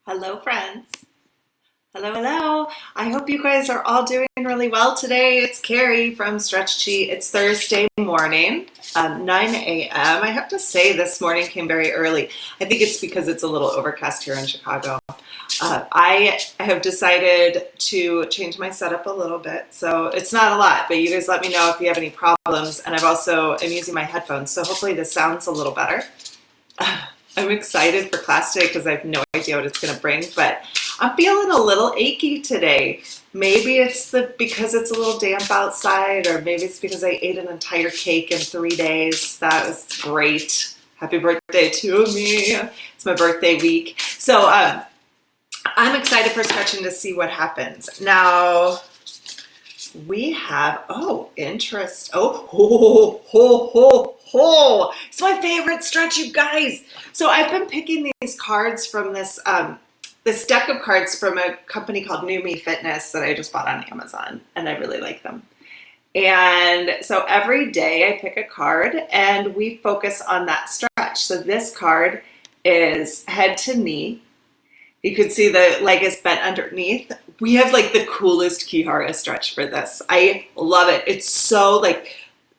Hello, friends. Hello, hello. I hope you guys are all doing really well today. It's Carrie from Stretch Chi. It's Thursday morning, 9 a.m. I have to say this morning came very early. I think it's because it's a little overcast here in Chicago. I have decided to change my setup a little bit. So it's not a lot, but you guys let me know if you have any problems. And I'm using my headphones, so hopefully this sounds a little better. I'm excited for class today because I have no idea what it's going to bring, but I'm feeling a little achy today. Maybe it's because it's a little damp outside, or maybe it's because I ate an entire cake in 3 days. That was great. Happy birthday to me. It's my birthday week. So I'm excited for stretching to see what happens. Now, we have, interest. It's my favorite stretch, you guys. So I've been picking these cards from this deck of cards from a company called New Me Fitness that I just bought on Amazon, and I really like them. And so every day I pick a card and we focus on that stretch. So this card is head to knee. You can see the leg is bent underneath. We have like the coolest Ki-Hara stretch for this. I love it. It's so like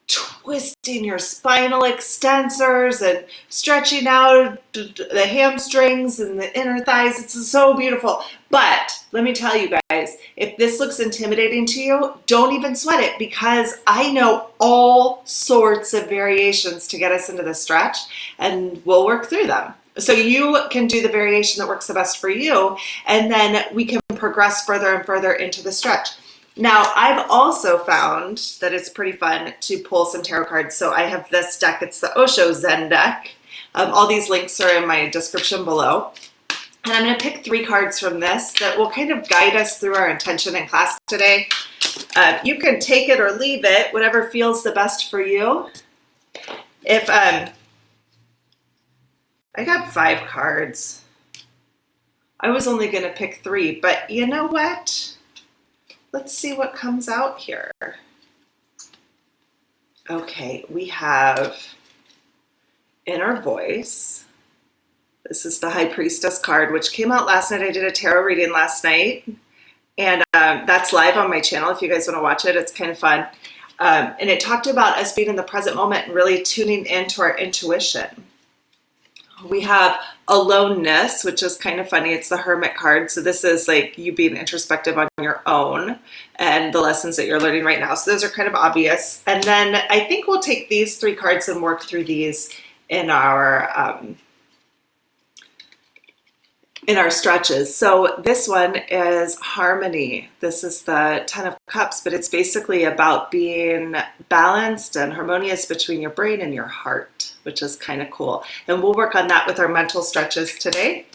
twisting your spinal extensors and stretching out the hamstrings and the inner thighs. It's so beautiful. But let me tell you guys, if this looks intimidating to you, don't even sweat it, because I know all sorts of variations to get us into the stretch, and we'll work through them. So you can do the variation that works the best for you, and then we can progress further and further into the stretch. Now, I've also found that it's pretty fun to pull some tarot cards. So I have this deck. It's the Osho Zen deck. All these links are in my description below. And I'm going to pick 3 cards from this that will kind of guide us through our intention in class today. You can take it or leave it, whatever feels the best for you. If I got 5 cards. I was only going to pick 3, but you know what? Let's see what comes out here. Okay, we have Inner Voice. This is the High Priestess card, which came out last night. I did a tarot reading last night, and that's live on my channel if you guys want to watch it. It's kind of fun. And it talked about us being in the present moment and really tuning into our intuition. We have Aloneness, which is kind of funny. It's the Hermit card. So this is like you being introspective on your own and the lessons that you're learning right now. So those are kind of obvious. And then I think we'll take these 3 cards and work through these in our stretches. So this one is Harmony. This is the 10 of Cups, but it's basically about being balanced and harmonious between your brain and your heart, which is kind of cool. And we'll work on that with our mental stretches today.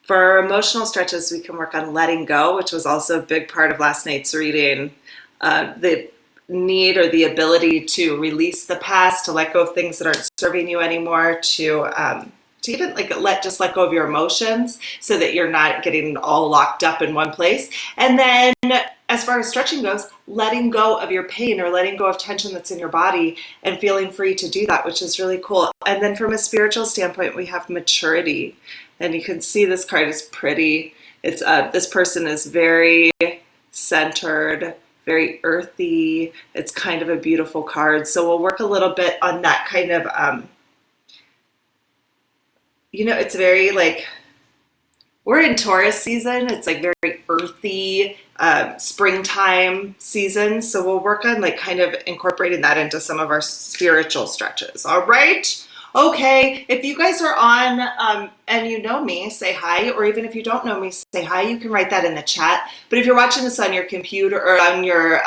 For our emotional stretches, we can work on letting go, which was also a big part of last night's reading. The need or the ability to release the past, to let go of things that aren't serving you anymore, to even like let go of your emotions so that you're not getting all locked up in one place. And then as far as stretching goes, letting go of your pain or letting go of tension that's in your body and feeling free to do that, which is really cool. And then from a spiritual standpoint, we have Maturity. And you can see this card is pretty. It's this person is very centered, very earthy. It's kind of a beautiful card. So we'll work a little bit on that kind of it's very like, we're in Taurus season. It's like very earthy, springtime season. So we'll work on like kind of incorporating that into some of our spiritual stretches. All right. Okay. If you guys are on and you know me, say hi. Or even if you don't know me, say hi. You can write that in the chat. But if you're watching this on your computer or on your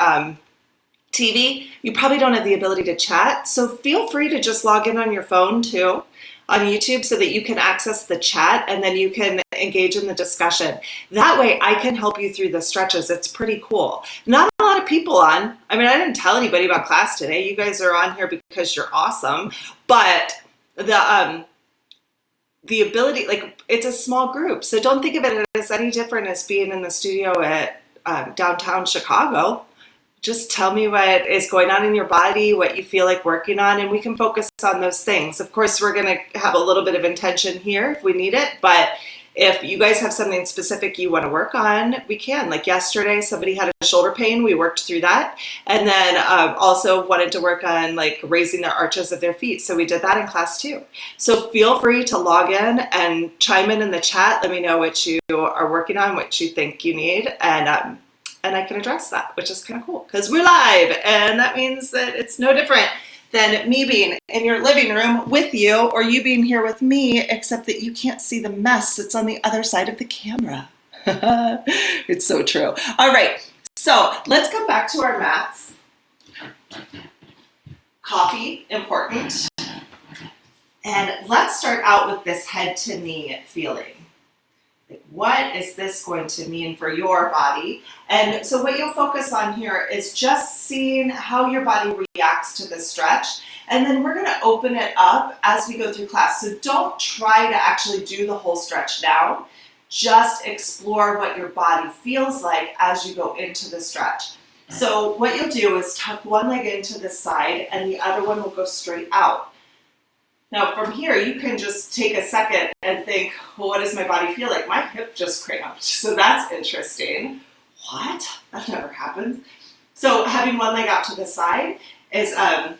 TV, you probably don't have the ability to chat. So feel free to just log in on your phone too, on YouTube, so that you can access the chat and then you can engage in the discussion. That way I can help you through the stretches. It's pretty cool. Not a lot of people on. I mean, I didn't tell anybody about class today. You guys are on here because you're awesome. But the ability, like, it's a small group. So don't think of it as any different as being in the studio at downtown Chicago. just tell me what is going on in your body, what you feel like working on, and we can focus on those things. Of course, we're going to have a little bit of intention here if we need it, but if you guys have something specific you want to work on, we can. Like yesterday, somebody had a shoulder pain. We worked through that. And then also wanted to work on like raising the arches of their feet. So we did that in class too. So feel free to log in and chime in the chat. Let me know what you are working on, what you think you need. And I can address that, which is kind of cool because we're live. And that means that it's no different than me being in your living room with you or you being here with me, except that you can't see the mess that's on the other side of the camera. It's so true. All right, so let's come back to our mats. Coffee, important. And let's start out with this head to knee feeling. What is this going to mean for your body? And so what you'll focus on here is just seeing how your body reacts to the stretch. And then we're going to open it up as we go through class. So don't try to actually do the whole stretch now. Just explore what your body feels like as you go into the stretch. So what you'll do is tuck one leg into the side and the other one will go straight out. Now from here, you can just take a second and think, well, what does my body feel like? My hip just cramped. So that's interesting. What? That never happens. So having one leg out to the side is a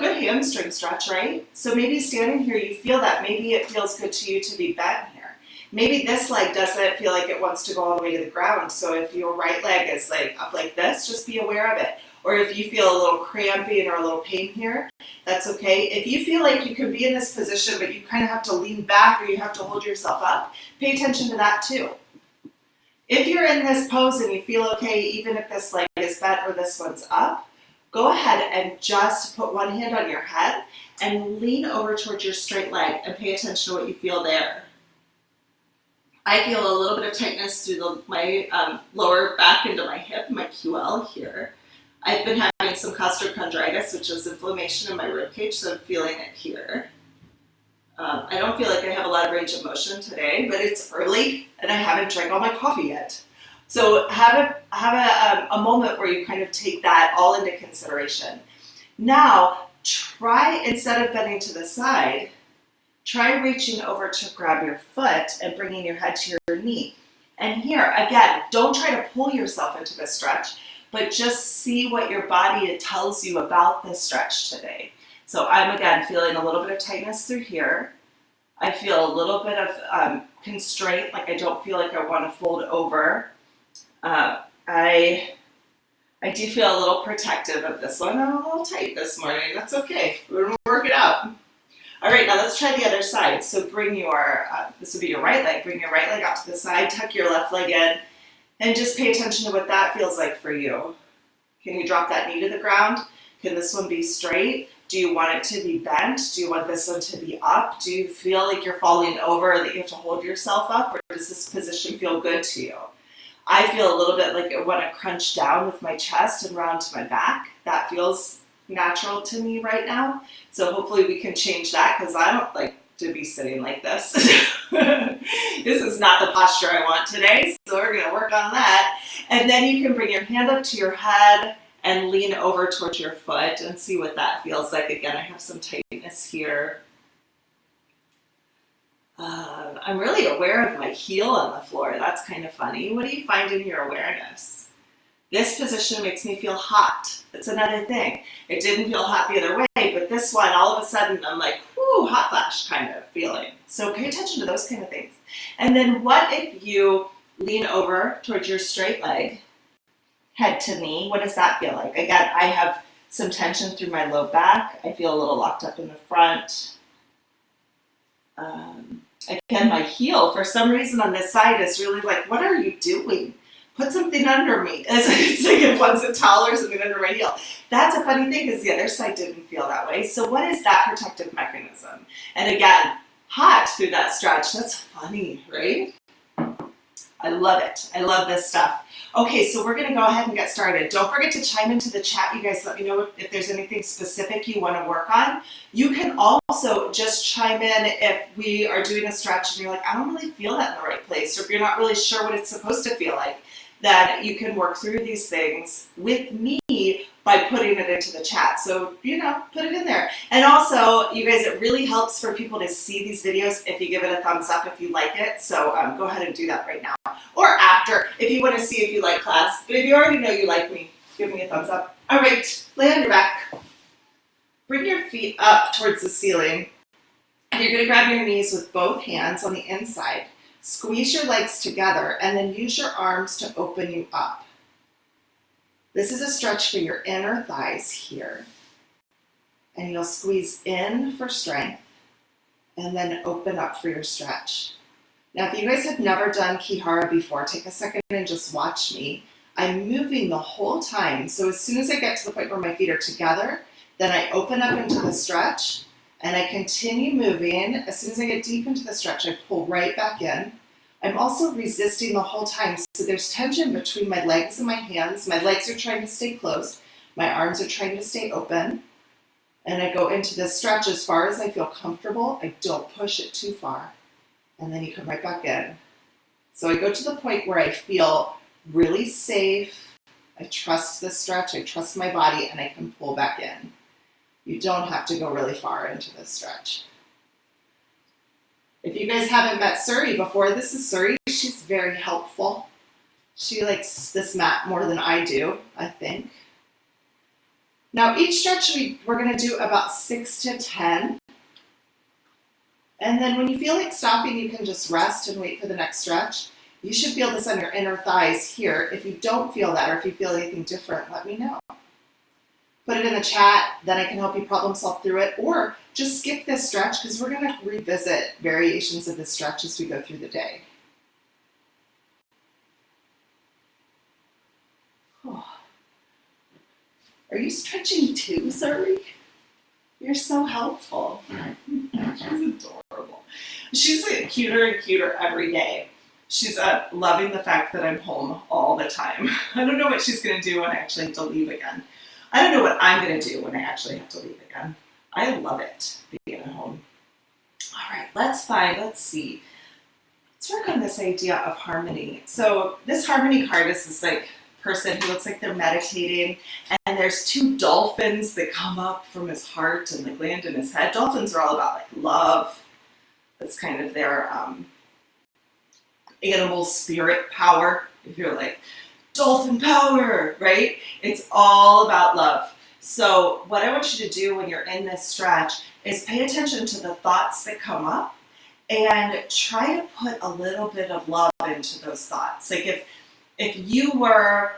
good hamstring stretch, right? So maybe standing here, you feel that. Maybe it feels good to you to be bent here. Maybe this leg doesn't feel like it wants to go all the way to the ground. So if your right leg is like up like this, just be aware of it. Or if you feel a little cramping or a little pain here, that's okay. If you feel like you can be in this position, but you kind of have to lean back or you have to hold yourself up, pay attention to that too. If you're in this pose and you feel okay, even if this leg is bent or this one's up, go ahead and just put one hand on your head and lean over towards your straight leg and pay attention to what you feel there. I feel a little bit of tightness through my lower back into my hip, my QL here. I've been having some costochondritis, which is inflammation in my rib cage, so I'm feeling it here. I don't feel like I have a lot of range of motion today, but it's early and I haven't drank all my coffee yet. So have a moment where you kind of take that all into consideration. Now, try, instead of bending to the side, try reaching over to grab your foot and bringing your head to your knee. And here, again, don't try to pull yourself into this stretch, but just see what your body tells you about this stretch today. So I'm, again, feeling a little bit of tightness through here. I feel a little bit of constraint, like I don't feel like I want to fold over. I do feel a little protective of this one. I'm a little tight this morning. That's okay. We're going to work it out. All right, now let's try the other side. So bring your, this would be your right leg. Bring your right leg out to the side. Tuck your left leg in. And just pay attention to what that feels like for you. Can you drop that knee to the ground? Can this one be straight? Do you want it to be bent? Do you want this one to be up? Do you feel like you're falling over, that you have to hold yourself up? Or does this position feel good to you? I feel a little bit like I want to crunch down with my chest and round to my back. That feels natural to me right now. So hopefully we can change that because I don't like to be sitting like this. This is not the posture I want today, so we're going to work on that. And then you can bring your hand up to your head and lean over towards your foot and see what that feels like. Again, I have some tightness here. I'm really aware of my heel on the floor. That's kind of funny. What do you find in your awareness? This position makes me feel hot. That's another thing. It didn't feel hot the other way, but this one, all of a sudden, I'm like, whoo, hot flash kind of feeling. So pay attention to those kind of things. And then what if you lean over towards your straight leg, head to knee? What does that feel like? Again, I have some tension through my low back. I feel a little locked up in the front. Again, my heel, for some reason on this side, is really like, what are you doing? Put something under me. It's like it wants a towel or something under my heel. That's a funny thing because the other side didn't feel that way. So what is that protective mechanism? And again, hot through that stretch. That's funny, right? I love it. I love this stuff. Okay, so we're going to go ahead and get started. Don't forget to chime into the chat. You guys let me know if there's anything specific you want to work on. You can also just chime in if we are doing a stretch and you're like, I don't really feel that in the right place, or if you're not really sure what it's supposed to feel like. then you can work through these things with me by putting it into the chat. So, put it in there. And also, you guys, it really helps for people to see these videos if you give it a thumbs up if you like it. So go ahead and do that right now. Or after, if you want to see if you like class. But if you already know you like me, give me a thumbs up. All right, lay on your back. Bring your feet up towards the ceiling. And you're going to grab your knees with both hands on the inside. Squeeze your legs together and then use your arms to open you up. This is a stretch for your inner thighs here. And you'll squeeze in for strength and then open up for your stretch. Now, if you guys have never done Ki-Hara before, take a second and just watch me. I'm moving the whole time. So as soon as I get to the point where my feet are together, then I open up into the stretch and I continue moving. As soon as I get deep into the stretch, I pull right back in. I'm also resisting the whole time. So there's tension between my legs and my hands. My legs are trying to stay closed. My arms are trying to stay open. And I go into this stretch as far as I feel comfortable. I don't push it too far. And then you come right back in. So I go to the point where I feel really safe. I trust the stretch. I trust my body, and I can pull back in. You don't have to go really far into this stretch. If you guys haven't met Suri before, this is Suri. She's very helpful. She likes this mat more than I do, I think. Now, each stretch we're going to do about 6 to 10. And then when you feel like stopping, you can just rest and wait for the next stretch. You should feel this on your inner thighs here. If you don't feel that, or if you feel anything different, let me know. Put it in the chat, then I can help you problem solve through it, or just skip this stretch because we're going to revisit variations of this stretch as we go through the day. Oh. Are you stretching too, Suri? You're so helpful. She's adorable. She's like cuter and cuter every day. She's loving the fact that I'm home all the time. I don't know what she's going to do when I actually have to leave again. I don't know what I'm going to do when I actually have to leave again. I love it, being at home. All right, let's see. Let's work on this idea of harmony. So this harmony card is this like person who looks like they're meditating, and there's 2 dolphins that come up from his heart and like land in his head. Dolphins are all about like love. That's kind of their animal spirit power. If you're like, dolphin power, right? It's all about love. So what I want you to do when you're in this stretch is pay attention to the thoughts that come up and try to put a little bit of love into those thoughts. Like if you were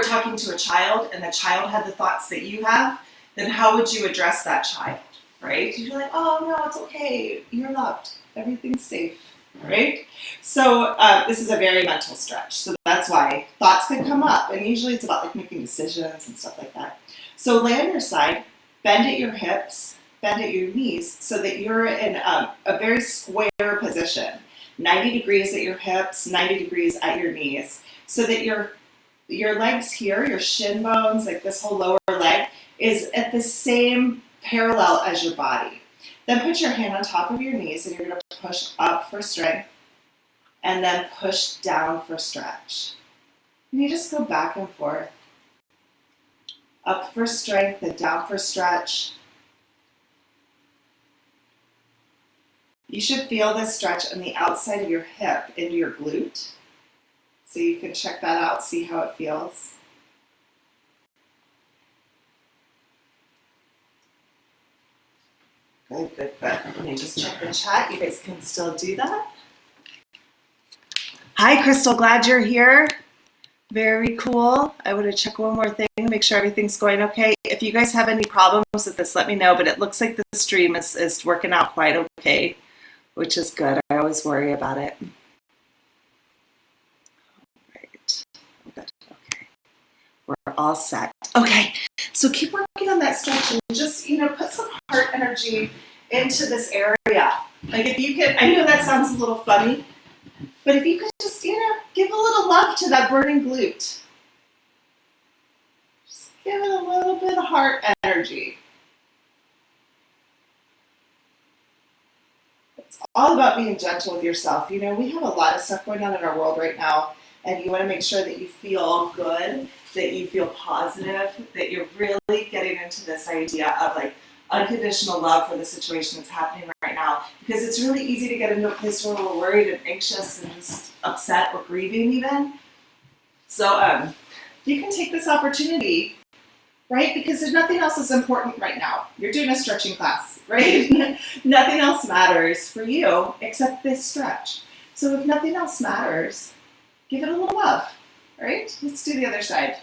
talking to a child and the child had the thoughts that you have, then how would you address that child, right? You'd be like, oh no, it's okay. You're loved. Everything's safe, right? So this is a very mental stretch. So that's why thoughts can come up. And usually it's about like making decisions and stuff like that. So lay on your side, bend at your hips, bend at your knees so that you're in a very square position. 90 degrees at your hips, 90 degrees at your knees, so that your legs here, your shin bones, like this whole lower leg, is at the same parallel as your body. Then put your hand on top of your knees and you're going to push up for strength and then push down for stretch. And you just go back and forth. Up for strength and down for stretch. You should feel this stretch on the outside of your hip into your glute. So you can check that out, see how it feels. Good. Let me just check the chat. You guys can still do that. Hi, Crystal. Glad you're here. Very cool. I want to check one more thing, make sure everything's going okay. If you guys have any problems with this, let me know. But it looks like the stream is working out quite okay, which is good. I always worry about it. Right. Good. Okay. We're all set. Okay. So keep working on that stretch and just, put some heart energy into this area. Like if you could, I know that sounds a little funny, but if you could just, give a little love to that burning glute. Just give it a little bit of heart energy. It's all about being gentle with yourself. We have a lot of stuff going on in our world right now And you want to make sure that you feel good, that you feel positive, that you're really getting into this idea of like unconditional love for the situation that's happening right now. Because it's really easy to get into a place where we're worried and anxious and just upset or grieving even. So you can take this opportunity, right? Because there's nothing else is important right now. You're doing a stretching class, right? Nothing else matters for you except this stretch. So if nothing else matters, give it a little love, right? Let's do the other side.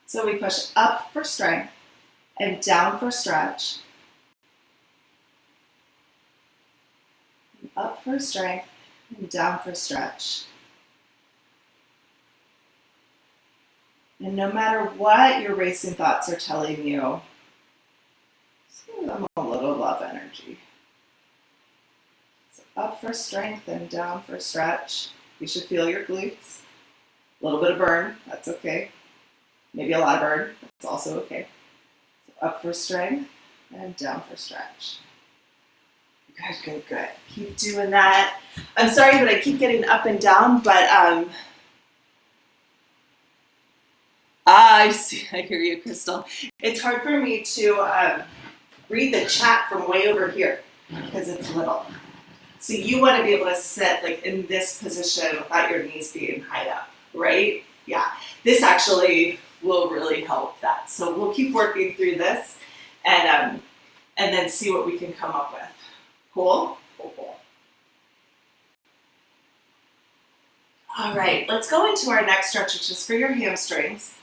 So we push up for strength and down for stretch. Up for strength and down for stretch. And no matter what your racing thoughts are telling you, just give them a little love energy. So up for strength and down for stretch. You should feel your glutes. A little bit of burn, that's okay. Maybe a lot of burn, that's also okay. So up for strength and down for stretch. Good, good, good. Keep doing that. I'm sorry that I keep getting up and down, but I see. I hear you, Crystal. It's hard for me to read the chat from way over here because it's little. So you want to be able to sit like in this position without your knees being high up, right? Yeah. This actually will really help that. So we'll keep working through this and then see what we can come up with. Cool? Cool. All right, let's go into our next stretch, which is for your hamstrings.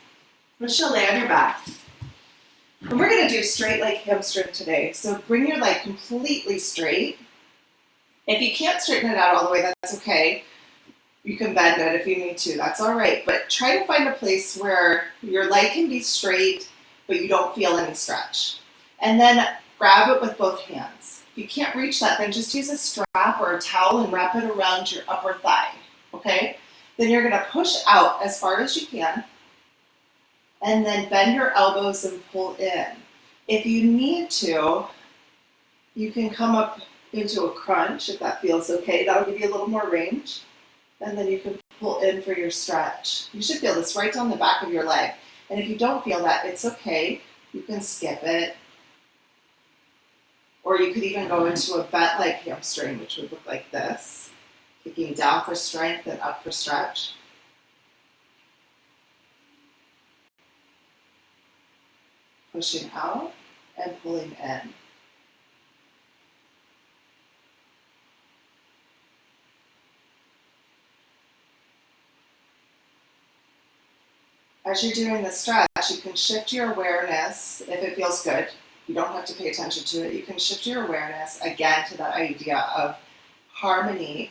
Which you'll lay on your back. And we're going to do straight leg hamstring today. So bring your leg completely straight. If you can't straighten it out all the way, that's okay. You can bend it if you need to. That's all right. But try to find a place where your leg can be straight, but you don't feel any stretch. And then grab it with both hands. If you can't reach that, then just use a strap or a towel and wrap it around your upper thigh. Okay? Then you're going to push out as far as you can. And then bend your elbows and pull in. If you need to, you can come up into a crunch if that feels okay. That'll give you a little more range. And then you can pull in for your stretch. You should feel this right down the back of your leg. And if you don't feel that, it's okay. You can skip it. Or you could even go into a bent leg hamstring, which would look like this. Kicking down for strength and up for stretch. Pushing out and pulling in. As you're doing the stretch, you can shift your awareness if it feels good. You don't have to pay attention to it. You can shift your awareness again to that idea of harmony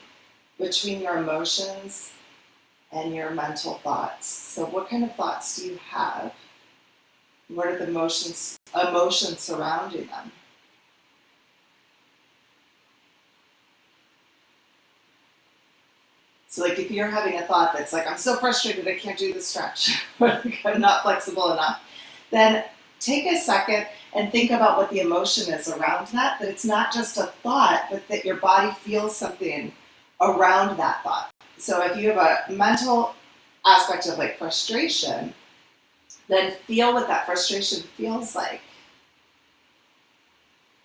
between your emotions and your mental thoughts. So what kind of thoughts do you have? What are the emotions surrounding them? So like if you're having a thought that's like, I'm so frustrated I can't do the stretch, I'm not flexible enough, then take a second and think about what the emotion is around that it's not just a thought, but that your body feels something around that thought. So if you have a mental aspect of like frustration, then feel what that frustration feels like.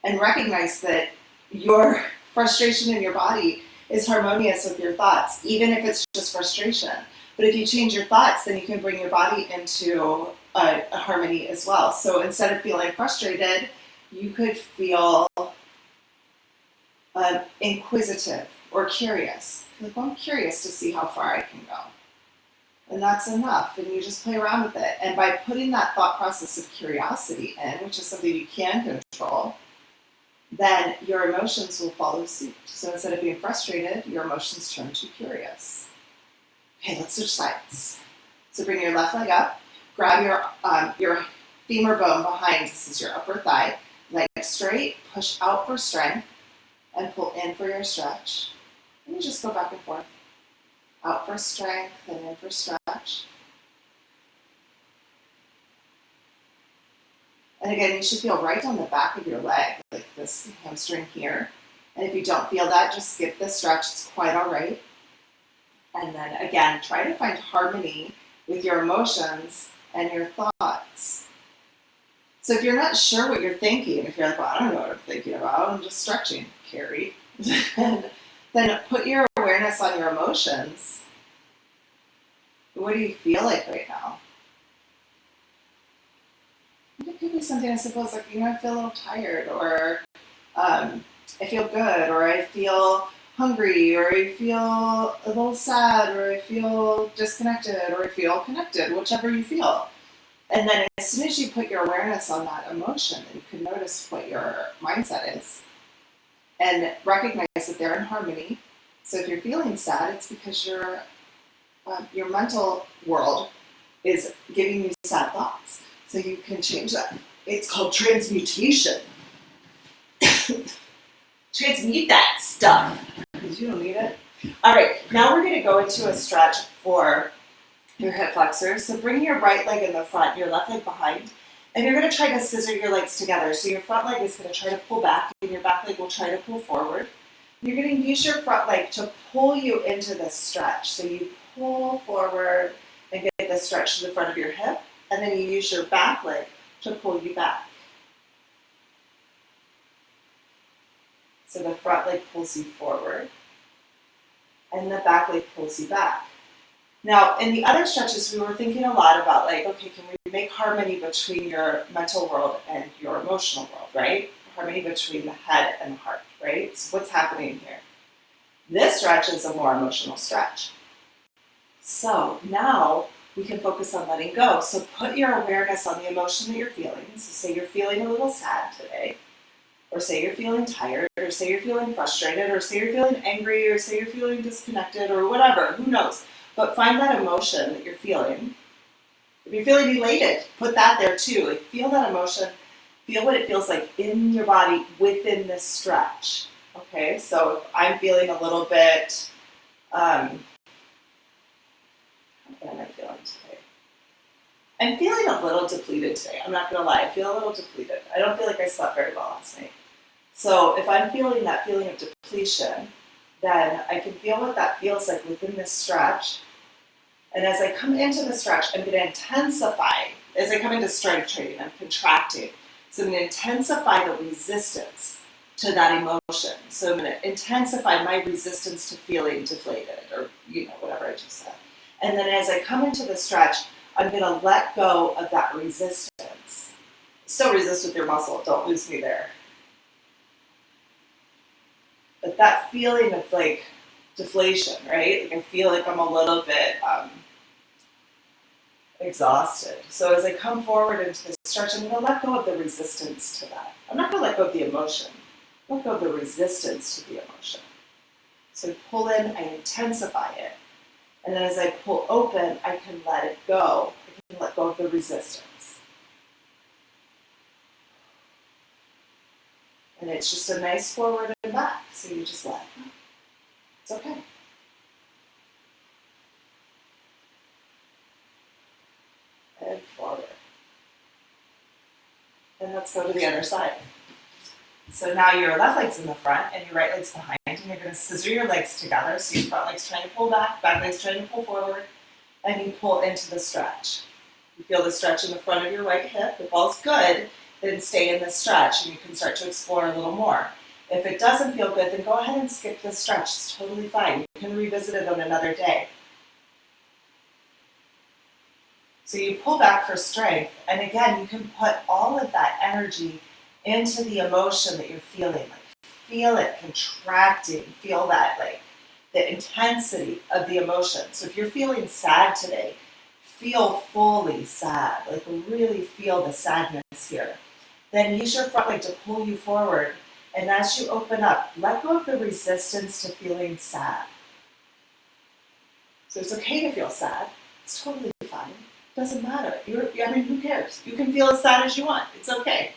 And recognize that your frustration in your body is harmonious with your thoughts, even if it's just frustration. But if you change your thoughts, then you can bring your body into a harmony as well. So instead of feeling frustrated, you could feel inquisitive or curious. Like, well, I'm curious to see how far I can go. And that's enough, and you just play around with it. And by putting that thought process of curiosity in, which is something you can control, then your emotions will follow suit. So instead of being frustrated, your emotions turn to curious. Okay, let's switch sides. So bring your left leg up, grab your femur bone behind, this is your upper thigh, leg straight, push out for strength, and pull in for your stretch. And you just go back and forth. Out for strength and in for stretch. And again, you should feel right on the back of your leg, like this hamstring here. And if you don't feel that, just skip the stretch, it's quite all right. And then again, try to find harmony with your emotions and your thoughts. So if you're not sure what you're thinking, if you're like, well, I don't know what I'm thinking about, I'm just stretching, Carrie, then put your awareness on your emotions. What do you feel like right now? It could be something as simple as like, I feel a little tired, or I feel good, or I feel hungry, or I feel a little sad, or I feel disconnected, or I feel connected, whichever you feel. And then as soon as you put your awareness on that emotion, you can notice what your mindset is and recognize that they're in harmony. So if you're feeling sad, it's because your mental world is giving you sad thoughts. So you can change that. It's called transmutation. Transmute that stuff because you don't need it. All right, now we're going to go into a stretch for your hip flexors. So bring your right leg in the front, your left leg behind, and you're going to try to scissor your legs together. So your front leg is going to try to pull back, and your back leg will try to pull forward. You're going to use your front leg to pull you into this stretch. So you pull forward and get the stretch to the front of your hip, and then you use your back leg to pull you back. So the front leg pulls you forward, and the back leg pulls you back. Now, in the other stretches, we were thinking a lot about like, okay, can we make harmony between your mental world and your emotional world, right? Harmony between the head and the heart, right? So what's happening here? This stretch is a more emotional stretch. So now we can focus on letting go. So put your awareness on the emotion that you're feeling. So say you're feeling a little sad today, or say you're feeling tired, or say you're feeling frustrated, or say you're feeling angry, or say you're feeling disconnected, or whatever, who knows. But find that emotion that you're feeling. If you're feeling elated, put that there too. Like feel that emotion, feel what it feels like in your body within this stretch. Okay, so if I'm feeling a little bit, how am I feeling today? I'm feeling a little depleted today. I'm not gonna lie, I feel a little depleted. I don't feel like I slept very well last night. So if I'm feeling that feeling of depletion, then I can feel what that feels like within this stretch. And as I come into the stretch, I'm going to intensify. As I come into strength training, I'm contracting. So I'm going to intensify the resistance to that emotion. So I'm going to intensify my resistance to feeling deflated, or whatever I just said. And then as I come into the stretch, I'm going to let go of that resistance. Still resist with your muscle. Don't lose me there. But that feeling of like deflation, right? Like I feel like I'm a little bit exhausted. So as I come forward into this stretch, I'm going to let go of the resistance to that. I'm not going to let go of the emotion. Let go of the resistance to the emotion. So I pull in, I intensify it. And then as I pull open, I can let it go. I can let go of the resistance. And it's just a nice forward and back. So you just let it go. It's okay. And forward. And let's go to the other side. So now your left leg's in the front and your right leg's behind, and you're going to scissor your legs together. So your front leg's trying to pull back leg's trying to pull forward, and you pull into the stretch. You feel the stretch in the front of your right hip. If all's good, then stay in this stretch, and you can start to explore a little more. If it doesn't feel good, then go ahead and skip this stretch. It's totally fine. You can revisit it on another day. So you pull back for strength, and again, you can put all of that energy into the emotion that you're feeling. Like feel it contracting, feel that like the intensity of the emotion. So if you're feeling sad today, feel fully sad, like really feel the sadness here. Then use your front leg to pull you forward, and as you open up, let go of the resistance to feeling sad. So it's okay to feel sad. It's totally fine. Doesn't matter. Who cares? You can feel as sad as you want. It's okay.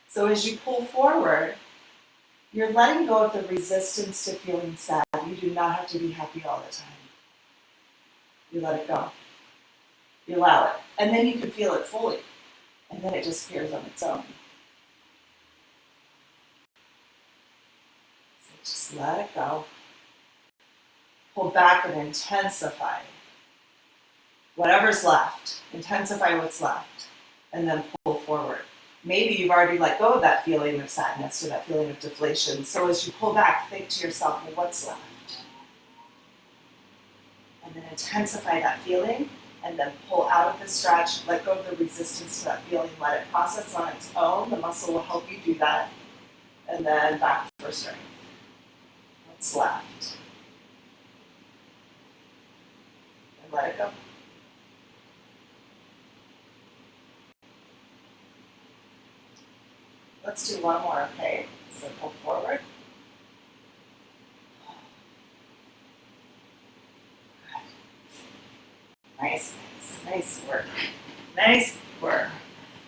So as you pull forward, you're letting go of the resistance to feeling sad. You do not have to be happy all the time. You let it go. You allow it. And then you can feel it fully. And then it disappears on its own. So just let it go. pull back and intensify whatever's left. Intensify what's left, and then pull forward. Maybe you've already let go of that feeling of sadness or that feeling of deflation. So as you pull back, think to yourself, well, what's left? And then intensify that feeling, and then pull out of the stretch, let go of the resistance to that feeling, let it process on its own. The muscle will help you do that. And then back for strength. What's left? And let it go. Let's do one more, okay? So pull forward. Nice work. Nice work.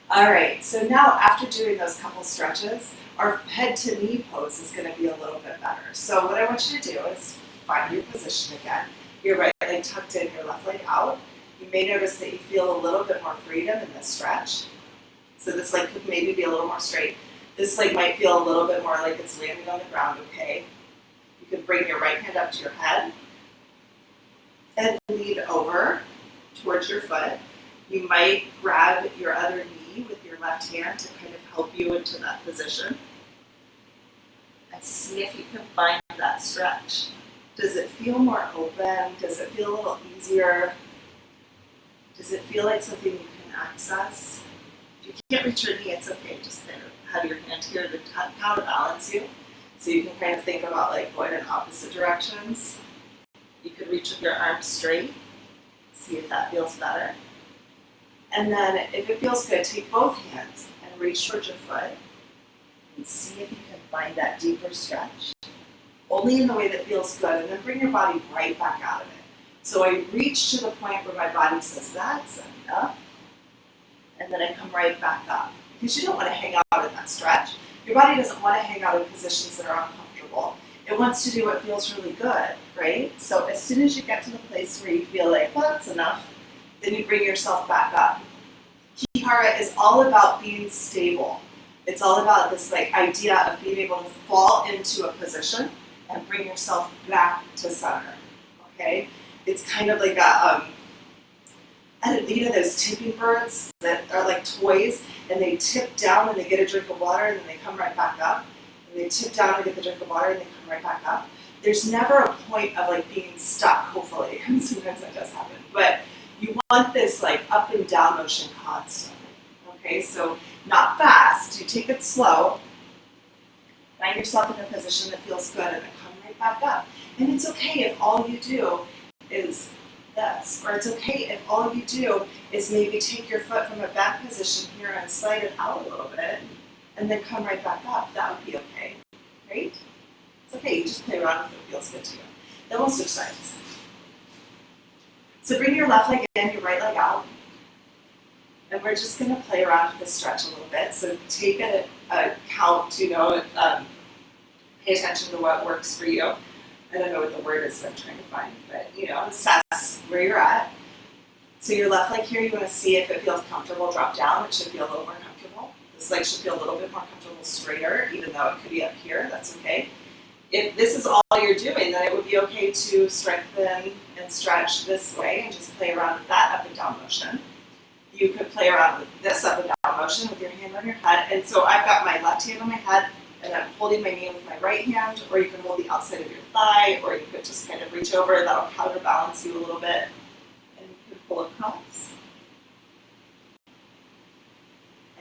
All right, so now after doing those couple stretches, our head to knee pose is going to be a little bit better. So what I want you to do is find your position again. Your right leg tucked in, your left leg out. You may notice that you feel a little bit more freedom in this stretch. So this leg could maybe be a little more straight. This leg might feel a little bit more like it's landing on the ground, okay? You can bring your right hand up to your head and lean over towards your foot. You might grab your other knee with your left hand to kind of help you into that position. And see if you can find that stretch. Does it feel more open? Does it feel a little easier? Does it feel like something you can access? If you can't reach your knee, it's okay. Just kind of have your hand here to counterbalance you. So you can kind of think about like going in opposite directions. You could reach with your arms straight. See if that feels better. And then if it feels good, take both hands and reach towards your foot and see if you can find that deeper stretch. Only in the way that feels good, and then bring your body right back out of it. So I reach to the point where my body says, that's enough, and then I come right back up. Because you don't want to hang out in that stretch. Your body doesn't want to hang out in positions that are uncomfortable. It wants to do what feels really good, right? So as soon as you get to the place where you feel like, well, that's enough, then you bring yourself back up. Ki-Hara is all about being stable. It's all about this like idea of being able to fall into a position and bring yourself back to center, okay? It's kind of like those tipping birds that are like toys, and they tip down and they get a drink of water, and then they come right back up, and they tip down and get the drink of water, and they come right back up. There's never a point of like being stuck, hopefully, and sometimes that does happen, but you want this like up and down motion constantly, okay? So not fast, you take it slow, find yourself in a position that feels good, and then come right back up. And it's okay if all you do is this, or it's okay if all you do is maybe take your foot from a back position here and slide it out a little bit, and then come right back up. That would be okay, right? It's okay, you just play around if it feels good to you. Then we'll switch sides. So bring your left leg in, your right leg out, and we're just going to play around with this stretch a little bit. So take a count, pay attention to what works for you. I don't know what the word is that I'm trying to find, but assess where you're at. So your left leg here, you want to see if it feels comfortable, drop down. It should feel a little more comfortable. This leg should feel a little bit more comfortable, straighter, even though it could be up here, that's okay. If this is all you're doing, then it would be okay to strengthen and stretch this way and just play around with that up and down motion. You could play around with this up and down motion with your hand on your head. And so I've got my left hand on my head, and I'm holding my knee with my right hand, or you can hold the outside of your thigh, or you could just kind of reach over, and that'll counterbalance you a little bit. And you can pull across.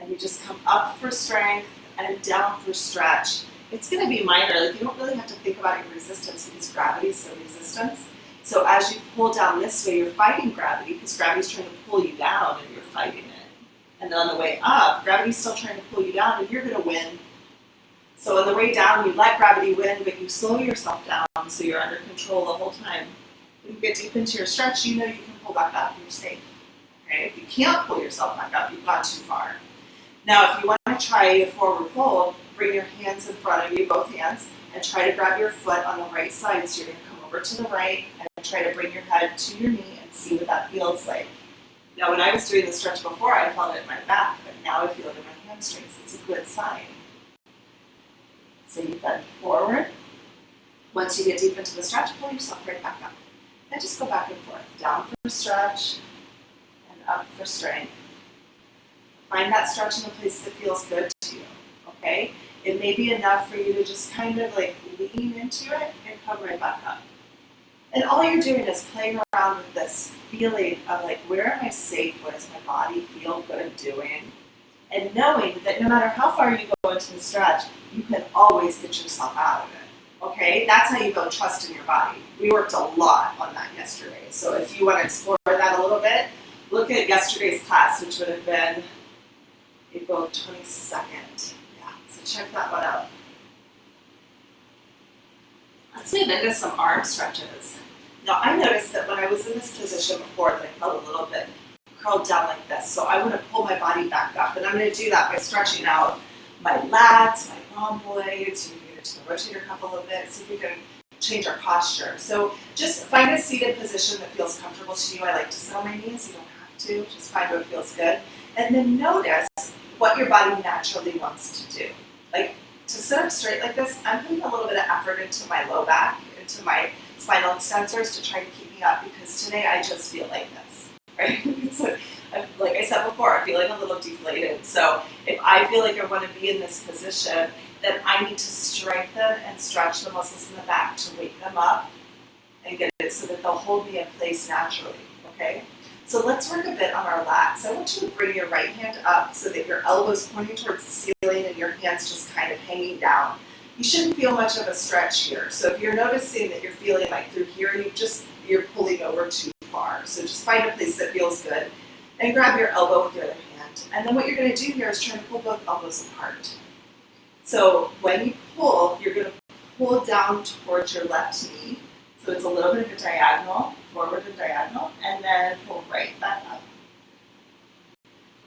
And you just come up for strength and down for stretch. It's going to be minor. Like, you don't really have to think about your resistance because gravity is so resistance. So as you pull down this way, you're fighting gravity because gravity's trying to pull you down and you're fighting it. And then on the way up, gravity's still trying to pull you down and you're going to win. So on the way down, you let gravity win, but you slow yourself down so you're under control the whole time. When you get deep into your stretch, you know you can pull back up and you're safe. Okay? If you can't pull yourself back up, you've gone too far. Now, if you want to try a forward fold, bring your hands in front of you, both hands, and try to grab your foot on the right side. So you're going to come over to the right and try to bring your head to your knee and see what that feels like. Now, when I was doing the stretch before, I felt it in my back, but now I feel it in my hamstrings. It's a good sign. So you bend forward. Once you get deep into the stretch, pull yourself right back up. And just go back and forth. Down for stretch and up for strength. Find that stretch in a place that feels good to you, okay? It may be enough for you to just kind of like lean into it and come right back up. And all you're doing is playing around with this feeling of like, where am I safe? What does my body feel good doing? And knowing that no matter how far you go into the stretch, you can always get yourself out of it, okay? That's how you build trust in your body. We worked a lot on that yesterday. So if you want to explore that a little bit, look at yesterday's class, which would have been April 22nd. Yeah, so check that one out. Let's move into some arm stretches. Now, I noticed that when I was in this position before, that I felt a little bit curled down like this. So I want to pull my body back up. And I'm going to do that by stretching out my lats, my rhomboids, maybe to the rotator cuff a little bit, see if we can change our posture. So just find a seated position that feels comfortable to you. I like to sit on my knees. You don't have to. Just find what feels good. And then notice what your body naturally wants to do. Like, to sit up straight like this, I'm putting a little bit of effort into my low back, into my spinal extensors to try to keep me up, because today I just feel like this, right? So, like I said before, I'm feeling a little deflated. So if I feel like I want to be in this position, then I need to strengthen and stretch the muscles in the back to wake them up and get it so that they'll hold me in place naturally, okay? So let's work a bit on our lats. I want you to bring your right hand up so that your elbow's pointing towards the ceiling and your hand's just kind of hanging down. You shouldn't feel much of a stretch here. So if you're noticing that you're feeling like through here, you're pulling over too far. So just find a place that feels good and grab your elbow with your other hand. And then what you're going to do here is try to pull both elbows apart. So when you pull, you're going to pull down towards your left knee. So it's a little bit of a diagonal, forward and diagonal, and then pull right back up.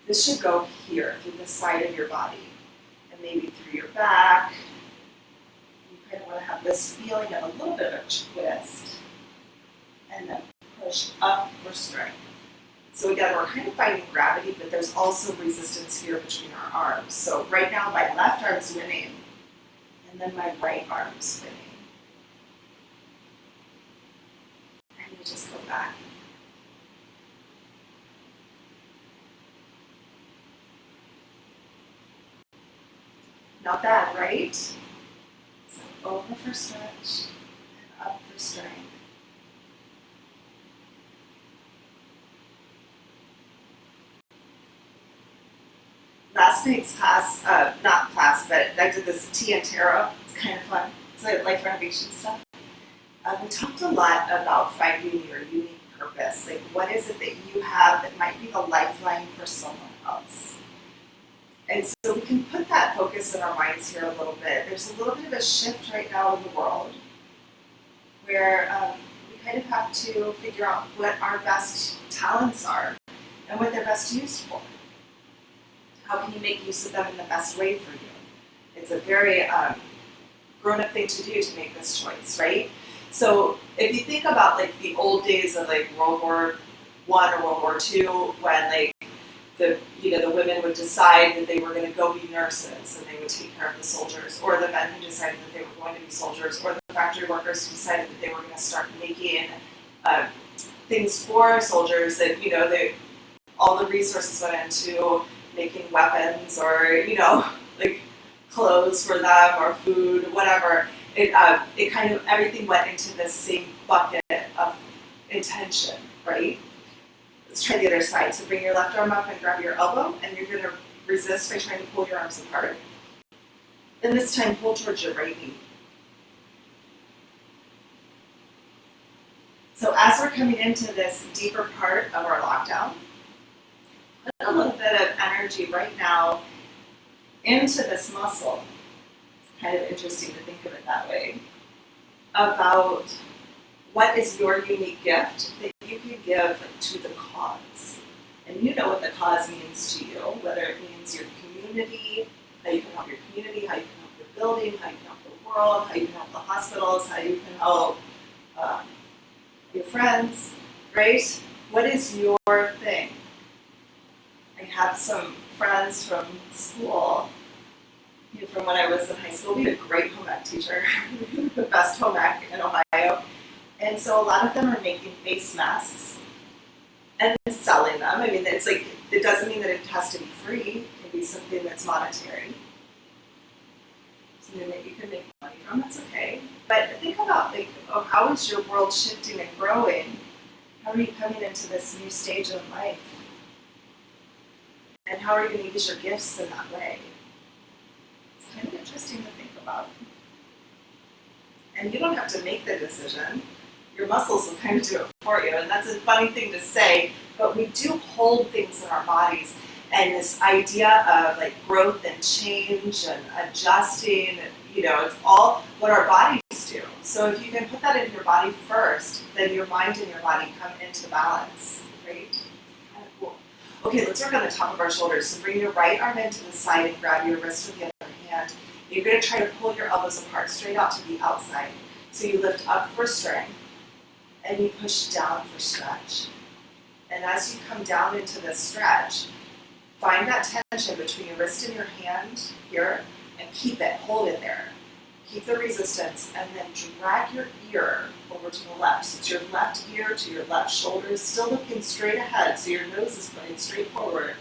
This should go here, through the side of your body, and maybe through your back. You kind of want to have this feeling of a little bit of a twist, and then push up for strength. So again, we're kind of fighting gravity, but there's also resistance here between our arms. So right now, my left arm's winning, and then my right arm's winning. And you just go back. Not bad, right? So over for stretch and up for strength. Last night's class, not class, but I did this tea and tarot. It's kind of fun. It's like life renovation stuff. We talked a lot about finding your unique purpose. Like, what is it that you have that might be the lifeline for someone else? And so we can put that focus in our minds here a little bit. There's a little bit of a shift right now in the world where we kind of have to figure out what our best talents are and what they're best used for. How can you make use of them in the best way for you? It's a very grown-up thing to do to make this choice, right? So if you think about like the old days of like World War I or World War II, when like the women would decide that they were going to go be nurses and they would take care of the soldiers, or the men who decided that they were going to be soldiers, or the factory workers who decided that they were going to start making things for soldiers, and all the resources went into making weapons or like clothes for them or food, whatever. It kind of everything went into this same bucket of intention, right? Let's try the other side. So bring your left arm up and grab your elbow, and you're going to resist by trying to pull your arms apart. And this time, pull towards your right knee. So as we're coming into this deeper part of our lockdown, put a little bit of energy right now into this muscle. It's kind of interesting to think of it that way. About what is your unique gift that you can give to the cause. And you know what the cause means to you, whether it means your community, how you can help your community, how you can help your building, how you can help the world, how you can help the hospitals, how you can help your friends, right? What is your thing? I have some friends from school, from when I was in high school. We had a great home ec teacher, the best home ec in Ohio. And so a lot of them are making face masks and selling them. I mean, it's like, it doesn't mean that it has to be free. It can be something that's monetary. Something that you can make money from, that's okay. But think about, like, oh, how is your world shifting and growing? How are you coming into this new stage of life? And how are you going to use your gifts in that way? It's kind of interesting to think about. And you don't have to make the decision. Your muscles will kind of do it for you. And that's a funny thing to say, but we do hold things in our bodies. And this idea of like growth and change and adjusting, you know, it's all what our bodies do. So if you can put that in your body first, then your mind and your body come into balance, right? Kind of cool. Okay, let's work on the top of our shoulders. So bring your right arm into the side and grab your wrist with the other hand. You're going to try to pull your elbows apart, straight out to the outside. So you lift up for strength, and you push down for stretch. And as you come down into this stretch, find that tension between your wrist and your hand here, and keep it, hold it there. Keep the resistance, and then drag your ear over to the left. So it's your left ear to your left shoulder, still looking straight ahead, so your nose is pointing straight forward.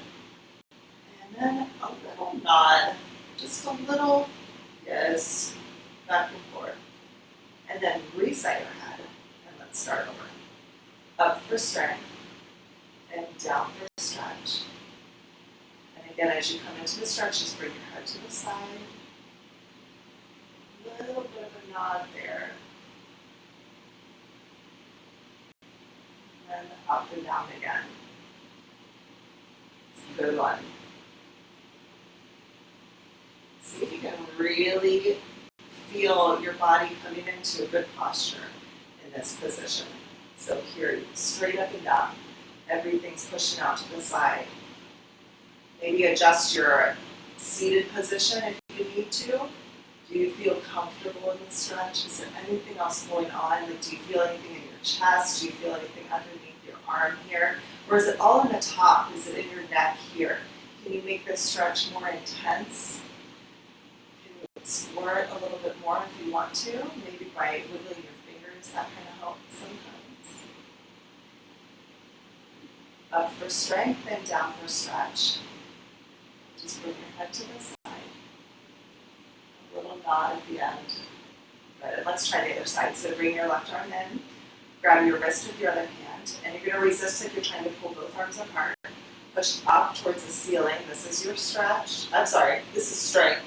And then a little nod, just a little, yes, back and forth. And then reset your head, and let's start over. Up for strength, and down for stretch. And again, as you come into the stretch, just bring your head to the side. A little bit of a nod there. And then up and down again. It's a good one. See if you can really feel your body coming into a good posture in this position. So here, straight up and down. Everything's pushing out to the side. Maybe adjust your seated position if you need to. Do you feel comfortable in the stretch? Is there anything else going on? Like, do you feel anything in your chest? Do you feel anything underneath your arm here? Or is it all in the top? Is it in your neck here? Can you make this stretch more intense? Can you explore it a little bit more if you want to? Maybe by wiggling your fingers, that kind of helps sometimes. Up for strength and down for stretch. Just bring your head to the side. A little nod at the end. Good. Let's try the other side. So bring your left arm in, grab your wrist with your other hand, and you're going to resist if you're trying to pull both arms apart. Push up towards the ceiling. This is your stretch. I'm sorry, this is strength.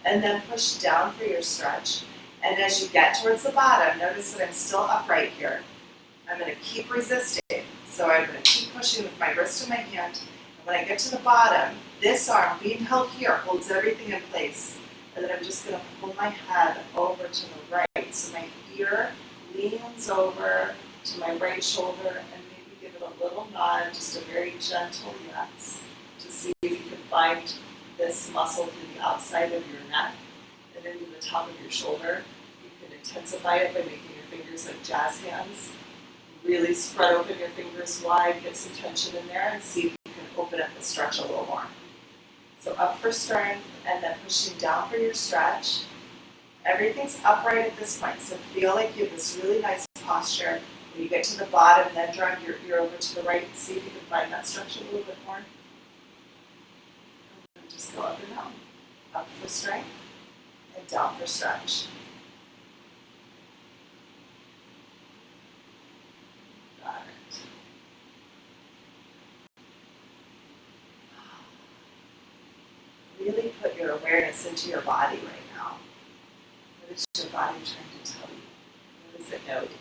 And then push down for your stretch. And as you get towards the bottom, notice that I'm still upright here. I'm going to keep resisting. So I'm going to keep pushing with my wrist and my hand. And when I get to the bottom, this arm being held here holds everything in place. And then I'm just going to pull my head over to the right. So my ear leans over to my right shoulder and maybe give it a little nod, just a very gentle yes, to see if you can find this muscle through the outside of your neck and into the top of your shoulder. You can intensify it by making your fingers like jazz hands. Really spread open your fingers wide, get some tension in there, and see if you can open up the stretch a little more. So up for strength, and then pushing down for your stretch. Everything's upright at this point, so feel like you have this really nice posture. When you get to the bottom, then drag your ear over to the right and see if you can find that stretch a little bit more. And just go up and down. Up for strength, and down for stretch. Got it. Really put your awareness into your body right now. What is your body trying to tell you? What does it know that you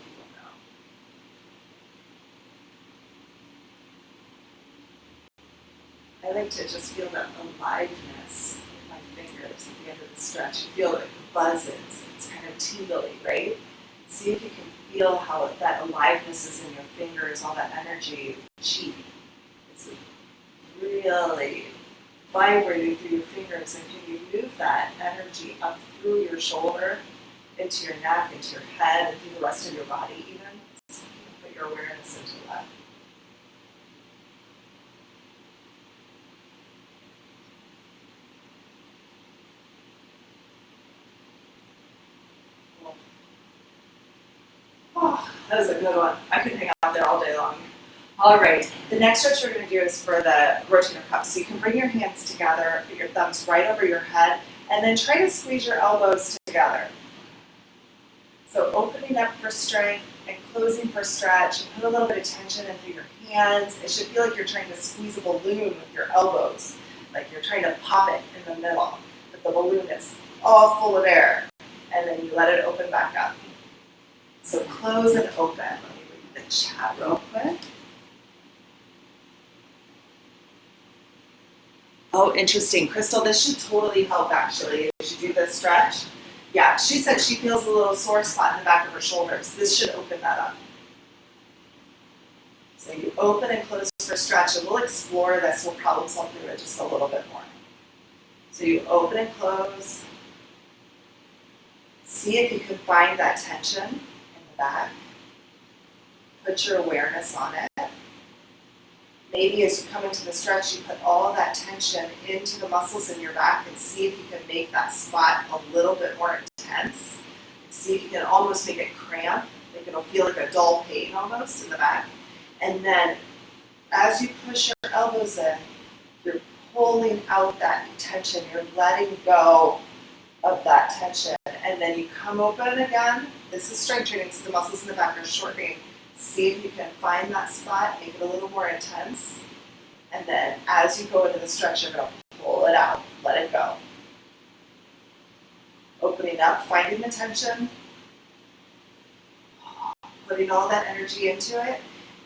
don't know? I like to just feel that aliveness in my fingers at the end of the stretch. You feel it buzzes. It's kind of tingly, right? See if you can feel how that aliveness is in your fingers, all that energy, chi. It's really vibrating through your fingers, and can you move that energy up through your shoulder, into your neck, into your head, and through the rest of your body even? So you can put your awareness into that. Oh. That was a good one. I could hang out there all day long. All right, the next stretch we're going to do is for the rotator cuff. So you can bring your hands together, put your thumbs right over your head, and then try to squeeze your elbows together. So opening up for strength and closing for stretch. Put a little bit of tension in through your hands. It should feel like you're trying to squeeze a balloon with your elbows, like you're trying to pop it in the middle, but the balloon is all full of air, and then you let it open back up. So close and open. Let me read the chat real quick. Oh, interesting. Crystal, this should totally help actually. You should do this stretch. Yeah, she said she feels a little sore spot in the back of her shoulders. This should open that up. So you open and close for stretch, and we'll explore this. We'll problem solve through it just a little bit more. So you open and close. See if you can find that tension in the back. Put your awareness on it. Maybe as you come into the stretch, you put all of that tension into the muscles in your back and see if you can make that spot a little bit more intense. See if you can almost make it cramp. Like it'll feel like a dull pain almost in the back. And then as you push your elbows in, you're pulling out that tension. You're letting go of that tension. And then you come open again. This is strength training, so the muscles in the back are shortening. See if you can find that spot, make it a little more intense. And then as you go into the stretch, you're going to pull it out, let it go. Opening up, finding the tension, putting all that energy into it.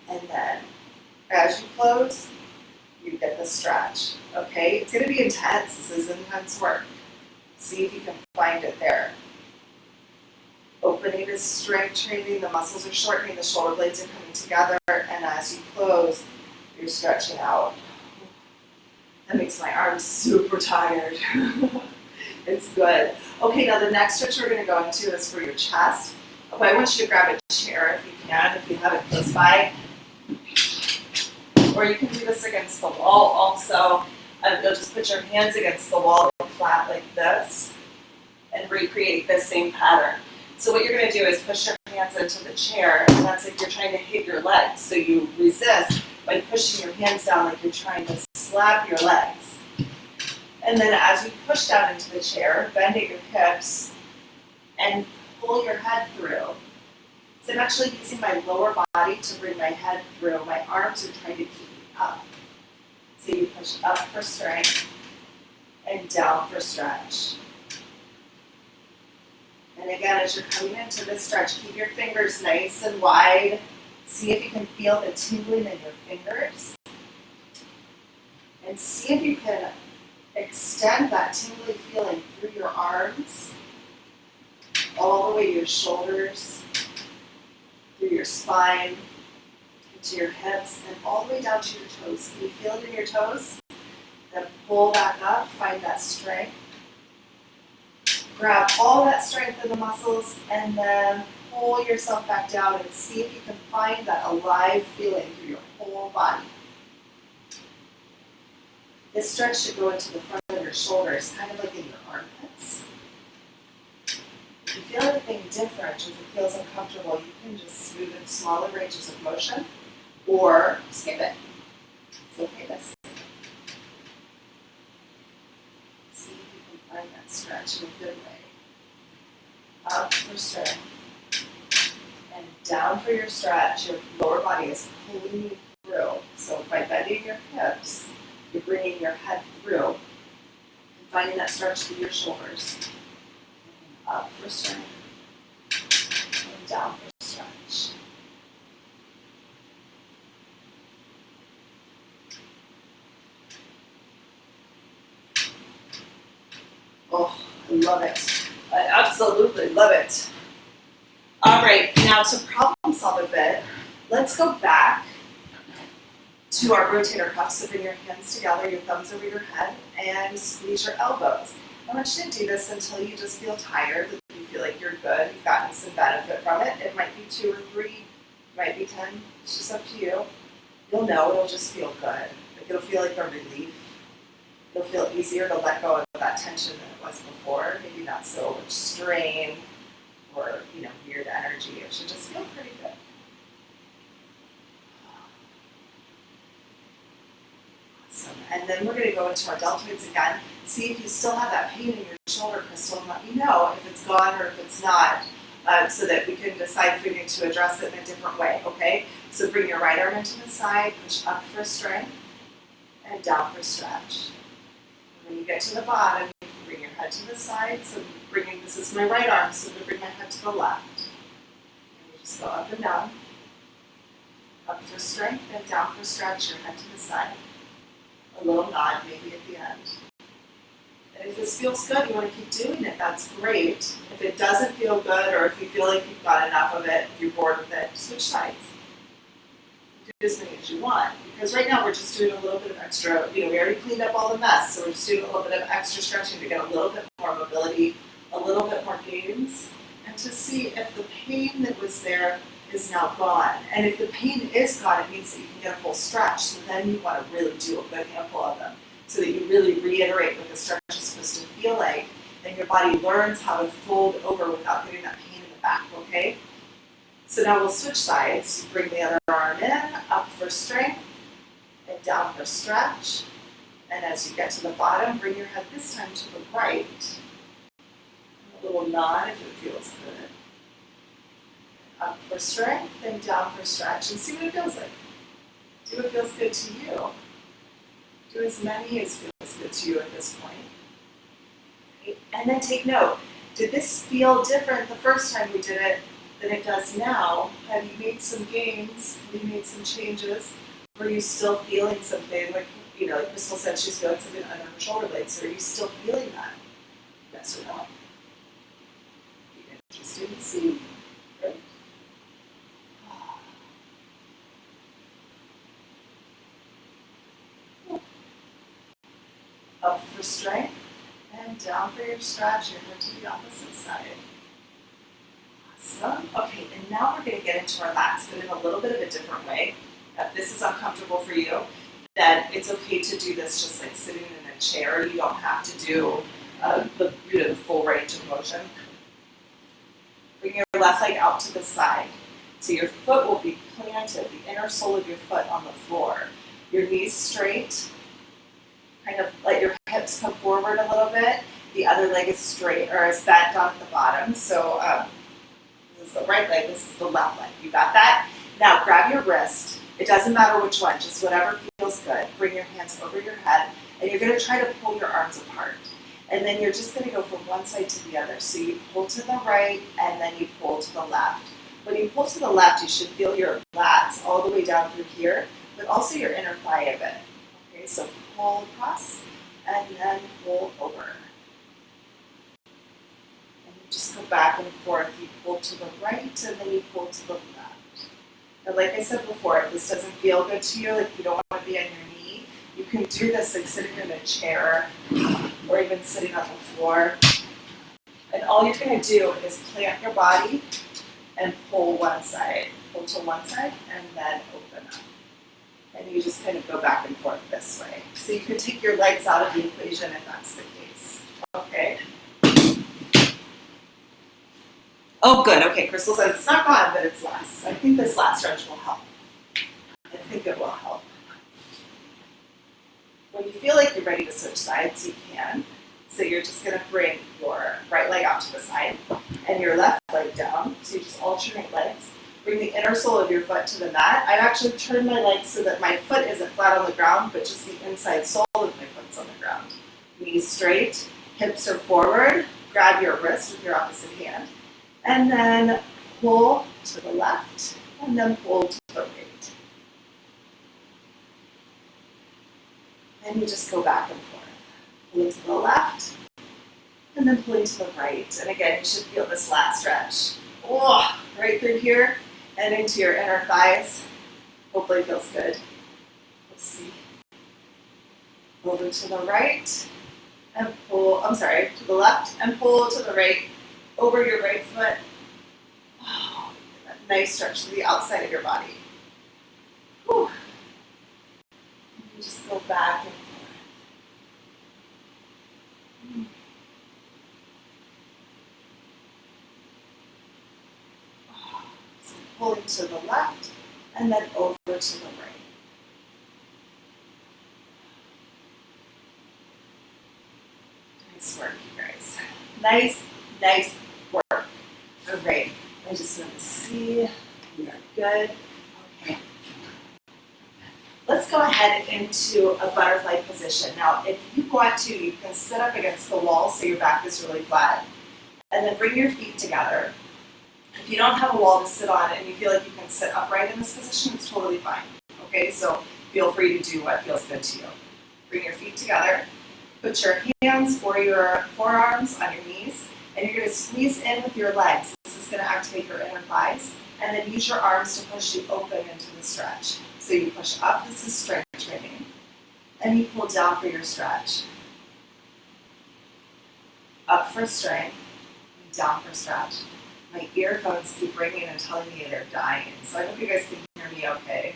And then as you close, you get the stretch. Okay? It's going to be intense. This is intense work. See if you can find it there. Opening is strength training, the muscles are shortening, the shoulder blades are coming together, and as you close, you're stretching out. That makes my arms super tired. It's good. Okay, now the next stretch we're going to go into is for your chest. Okay, I want you to grab a chair if you can, if you have it close by. Or you can do this against the wall also. You'll just put your hands against the wall flat like this and recreate this same pattern. So what you're going to do is push your hands into the chair, and that's like you're trying to hit your legs. So you resist by pushing your hands down like you're trying to slap your legs. And then as you push down into the chair, bend at your hips and pull your head through. So I'm actually using my lower body to bring my head through. My arms are trying to keep me up. So you push up for strength and down for stretch. And again, as you're coming into this stretch, keep your fingers nice and wide. See if you can feel the tingling in your fingers. And see if you can extend that tingling feeling through your arms, all the way to your shoulders, through your spine, into your hips, and all the way down to your toes. Can you feel it in your toes? Then pull back up, find that strength. Grab all that strength in the muscles and then pull yourself back down and see if you can find that alive feeling through your whole body. This stretch should go into the front of your shoulders, kind of like in your armpits. If you feel anything different, if it feels uncomfortable, you can just move in smaller ranges of motion or skip it. It's okay to skip it. See if you can find that stretch in a good way. Up for strength. And down for your stretch. Your lower body is pulling you through. So by bending your hips, you're bringing your head through and finding that stretch through your shoulders. And up for strength. And down for stretch. Oh, I love it. I absolutely love it. All right, now to problem solve a bit, let's go back to our rotator cuffs. So bring your hands together, your thumbs over your head, and squeeze your elbows. I want you to do this until you just feel tired, that you feel like you're good, you've gotten some benefit from it. It might be 2 or 3, it might be 10, it's just up to you. You'll know, it'll just feel good. Like it'll feel like a relief. It'll feel easier to let go of that tension than it was before. Maybe not so much strain or weird energy. It should just feel pretty good. And then we're going to go into our deltoids again. See if you still have that pain in your shoulder, Crystal, and let me know if it's gone or if it's not, so that we can decide if we need to address it in a different way, okay? So bring your right arm into the side, push up for strength, and down for stretch. When you get to the bottom, you can bring your head to the side. So this is my right arm, so I'm going to bring my head to the left. And you just go up and down. Up for strength and down for stretch, your head to the side. A little nod maybe at the end. And if this feels good, you want to keep doing it, that's great. If it doesn't feel good, or if you feel like you've got enough of it, if you're bored with it, switch sides. Do as many as you want. Because right now we're just doing a little bit of extra, we already cleaned up all the mess, so we're just doing a little bit of extra stretching to get a little bit more mobility, a little bit more gains, and to see if the pain that was there is now gone. And if the pain is gone, it means that you can get a full stretch. So then you want to really do a good handful of them so that you really reiterate what the stretch is supposed to feel like, and your body learns how to fold over without getting that pain in the back, okay? So now we'll switch sides. Bring the other arm in, up for strength, and down for stretch. And as you get to the bottom, bring your head this time to the right. A little nod if it feels good. Up for strength, and down for stretch, and see what it feels like. Do what feels good to you. Do as many as feels good to you at this point. Okay. And then take note. Did this feel different the first time we did it than it does now? Have you made some gains? Have you made some changes? Or are you still feeling something? Like Crystal said, she's feeling something under her shoulder blades. So are you still feeling that? Yes or no? Be interesting to see. Right? Up for strength, and down for your stretch. Your head to the opposite side. Awesome. Okay, and now we're going to get into our lats, but in a little bit of a different way. If this is uncomfortable for you, then it's okay to do this just like sitting in a chair. You don't have to do the full range of motion. Bring your left leg out to the side. So your foot will be planted, the inner sole of your foot on the floor. Your knees straight. Kind of let your hips come forward a little bit. The other leg is straight, or is bent down at the bottom. So this is the right leg, this is the left leg. You got that? Now grab your wrist. It doesn't matter which one, just whatever feels good. Bring your hands over your head, and you're going to try to pull your arms apart. And then you're just going to go from one side to the other. So you pull to the right, and then you pull to the left. When you pull to the left, you should feel your lats all the way down through here, but also your inner thigh a bit. Okay, so pull across, and then pull over. And you just go back and forth. You pull to the right, and then you pull to the left. Now, like I said before, if this doesn't feel good to you, like you don't want to be on your knee, you can do this like sitting in a chair, or even sitting on the floor. And all you're going to do is plant your body and pull one side. Pull to one side, and then open up. And you just kind of go back and forth this way. So you could take your legs out of the equation if that's the case. Okay. Oh, good. Okay, Crystal says it's not gone, but it's less. I think this last stretch will help. I think it will help. When you feel like you're ready to switch sides, you can. So you're just going to bring your right leg out to the side and your left leg down. So you just alternate legs. Bring the inner sole of your foot to the mat. I've actually turned my legs so that my foot isn't flat on the ground, but just the inside sole of my foot's on the ground. Knees straight, hips are forward. Grab your wrist with your opposite hand. And then pull to the left, and then pull to the right. And you just go back and forth. Pulling to the left, and then pulling to the right. And again, you should feel this lat stretch. Oh, right through here and into your inner thighs. Hopefully it feels good. Let's see. Over to the right, and pull, to the left, and pull to the right, over your right foot. Oh, that nice stretch to the outside of your body. Whew. And you just go back and forth. So pulling to the left, and then over to the right. Nice work. All right. I just want to see. We are good. Okay. Let's go ahead into a butterfly position. Now, if you want to, you can sit up against the wall so your back is really flat. And then bring your feet together. If you don't have a wall to sit on and you feel like you can sit upright in this position, it's totally fine. Okay, so feel free to do what feels good to you. Bring your feet together. Put your hands or your forearms on your knees, and you're going to squeeze in with your legs. This is going to activate your inner thighs, and then use your arms to push you open into the stretch. So you push up, this is strength training, and you pull down for your stretch. Up for strength, and down for stretch. My earphones keep ringing and telling me they're dying, so I hope you guys can hear me okay.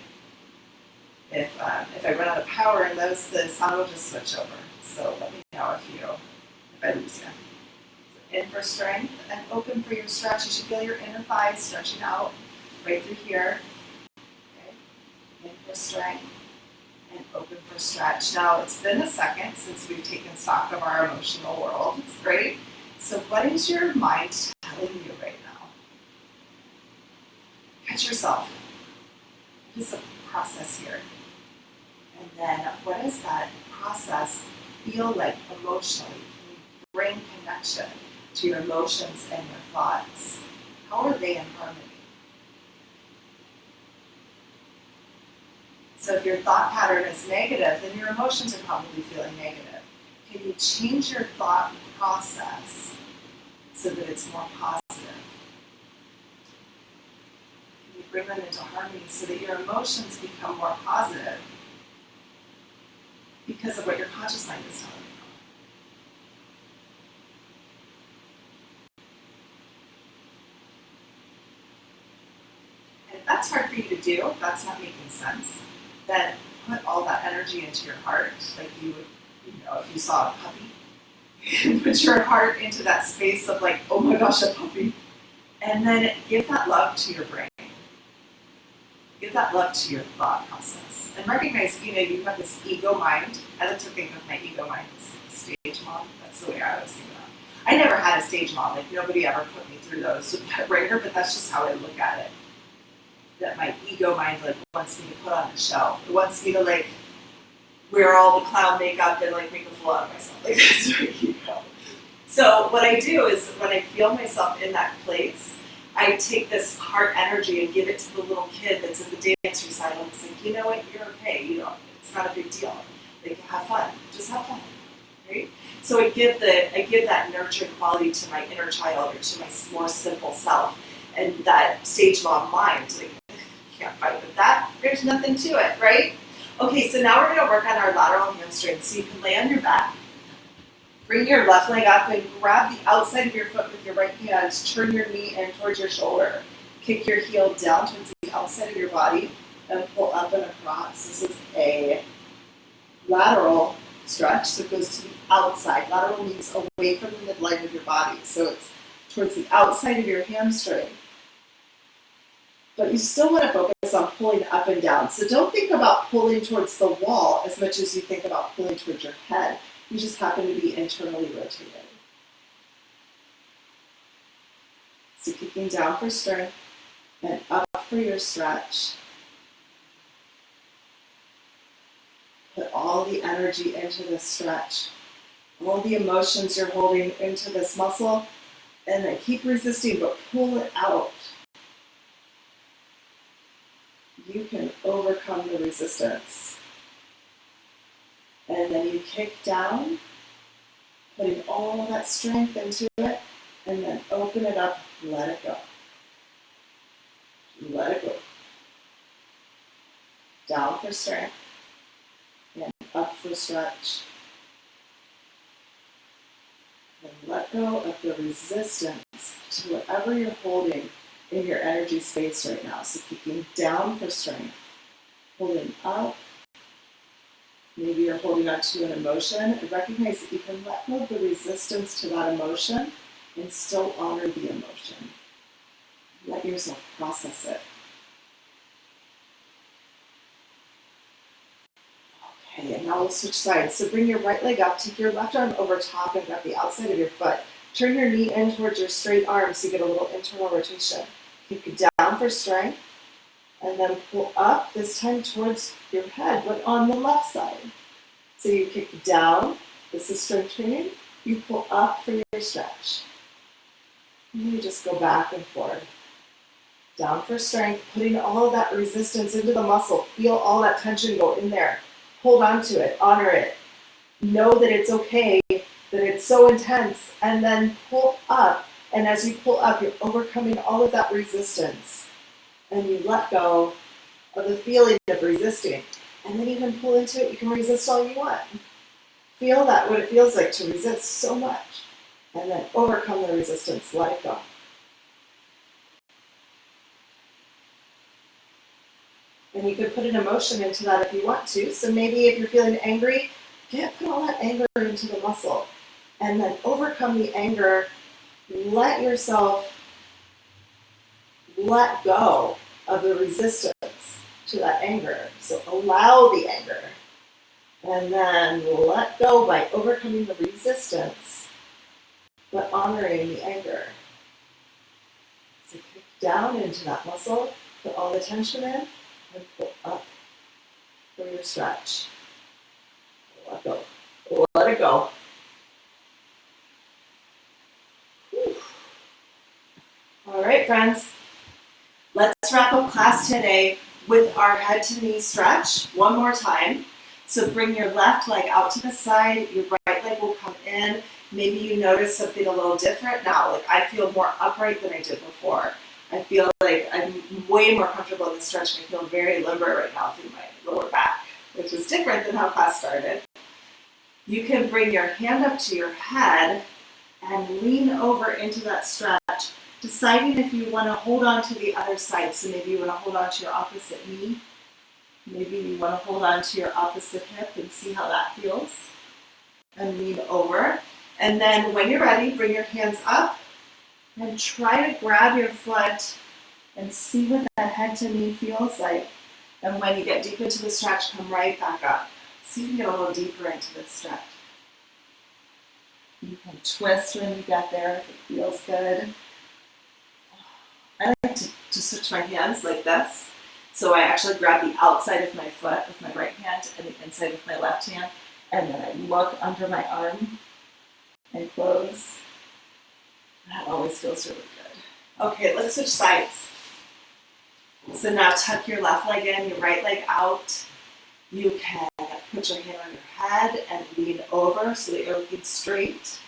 If I run out of power in those, the sound will just switch over. So let me know if I lose you. So in for strength and open for your stretch. You should feel your inner thighs stretching out right through here. Okay. In for strength and open for stretch. Now it's been a second since we've taken stock of our emotional world, right? So what is your mind telling you right now? Catch yourself. What is the process here? And then what does that process feel like emotionally? Can you bring connection to your emotions and your thoughts? How are they in harmony? So if your thought pattern is negative, then your emotions are probably feeling negative. Can you change your thought process so that it's more positive? Can you bring them into harmony so that your emotions become more positive because of what your conscious mind is telling you? And if that's hard for you to do, if that's not making sense, then put all that energy into your heart, like you would, if you saw a puppy, put your heart into that space of like, oh my gosh, a puppy. And then give that love to your brain. Give that love to your thought process. And recognize, you have this ego mind. I like to think of my ego mind as a stage mom. That's the way I always think about it. I never had a stage mom. Like, nobody ever put me through those with that ringer, but that's just how I look at it. That my ego mind wants me to put on a show. It wants me to wear all the clown makeup and make a fool out of myself. That's my ego. So what I do is when I feel myself in that place, I take this heart energy and give it to the little kid that's in the dance recital. It's like, you know what, you're okay. It's not a big deal. Have fun. Just have fun. Right? So I give that nurturing quality to my inner child or to my more simple self. And that stage mom mind, can't fight with that. There's nothing to it, right? Okay, so now we're going to work on our lateral hamstring. So you can lay on your back. Bring your left leg up and grab the outside of your foot with your right hand. Turn your knee in towards your shoulder. Kick your heel down towards the outside of your body and pull up and across. This is a lateral stretch, so it goes to the outside. Lateral means away from the midline of your body. So it's towards the outside of your hamstring. But you still want to focus on pulling up and down. So don't think about pulling towards the wall as much as you think about pulling towards your head. You just happen to be internally rotated. So kicking down for strength and up for your stretch. Put all the energy into this stretch. All the emotions you're holding into this muscle. And then keep resisting, but pull it out. You can overcome the resistance. And then you kick down, putting all that strength into it, and then open it up, let it go. Let it go. Down for strength, and up for stretch. And let go of the resistance to whatever you're holding in your energy space right now. So kicking down for strength, pulling up. Maybe you're holding on to an emotion, and recognize that you can let go of the resistance to that emotion and still honor the emotion. Let yourself process it. Okay, and now we'll switch sides. So bring your right leg up, take your left arm over top and grab the outside of your foot. Turn your knee in towards your straight arm so you get a little internal rotation. Kick down for strength, and then pull up, this time towards your head, but on the left side. So you kick down, this is strength training, you pull up for your stretch. And you just go back and forth. Down for strength, putting all of that resistance into the muscle. Feel all that tension go in there. Hold on to it, honor it. Know that it's okay, that it's so intense, and then pull up. And as you pull up, you're overcoming all of that resistance. And you let go of the feeling of resisting. And then you can pull into it, you can resist all you want. Feel that, what it feels like to resist so much. And then overcome the resistance, let it go. And you could put an emotion into that if you want to. So maybe if you're feeling angry, put all that anger into the muscle. And then overcome the anger. Let yourself let go of the resistance to that anger. So allow the anger. And then let go by overcoming the resistance, but honoring the anger. So kick down into that muscle, put all the tension in, and pull up for your stretch. Let go. Let it go. Whew. All right, friends. Let's wrap up class today with our head to knee stretch one more time. So bring your left leg out to the side, your right leg will come in. Maybe you notice something a little different now. Like I feel more upright than I did before. I feel like I'm way more comfortable in the stretch and I feel very limber right now through my lower back, which is different than how class started. You can bring your hand up to your head and lean over into that stretch, deciding if you want to hold on to the other side. So maybe you want to hold on to your opposite knee. Maybe you want to hold on to your opposite hip and see how that feels. And lean over. And then when you're ready, bring your hands up and try to grab your foot and see what that head to knee feels like. And when you get deep into the stretch, come right back up. So you can get a little deeper into this stretch. You can twist when you get there if it feels good. I like to switch my hands like this. So I actually grab the outside of my foot with my right hand and the inside with my left hand. And then I look under my arm and close. That always feels really good. Okay, let's switch sides. So now tuck your left leg in, your right leg out. You can put your hand on your head and lean over so that you're looking straight.